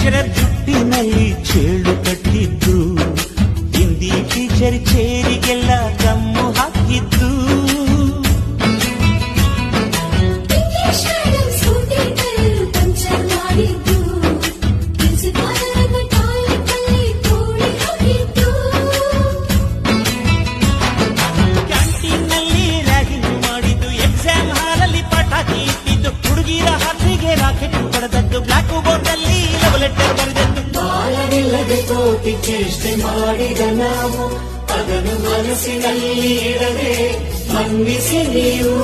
Lecturer ಜುಟ್ಟಿನಲ್ಲಿ ಚೇಳು ಕಟ್ಟಿದ್ದು, Hindi teacher ಚೇರಿಗೆಲ್ಲ gum ಹಾಕಿದ್ದು. ಕ್ಯಾಂಟೀನ್ನಲ್ಲಿ ರ್ಯಾಗಿಂಗ್ ಮಾಡಿದ್ದು, ಎಕ್ಸಾಮ್ ಹಾಲಲ್ಲಿ ಪಟಾಕಿ ಇಟ್ಟಿದ್ದು, ಹುಡುಗಿರ ಹಾಸಿಗೆ ರಾಕೆಟ್ ಹೊಡೆದದ್ದು, ಬ್ಲಾಕ್ ಬೋರ್ಡ್ ಅಲ್ಲಿ ಲವ್ ಲೆಟರ್ ಬರೆದದ್ದು. ಬಾಲವಿಲ್ಲದೆ ಕೋಟಿ ಚೇಷ್ಟೆ ಮಾಡಿದ ನಾವು, ಅದನ್ನು ಮನಸ್ಸಿನಲ್ಲಿ ಇಡದೆ ಮನ್ನಿಸಿ ನೀವು.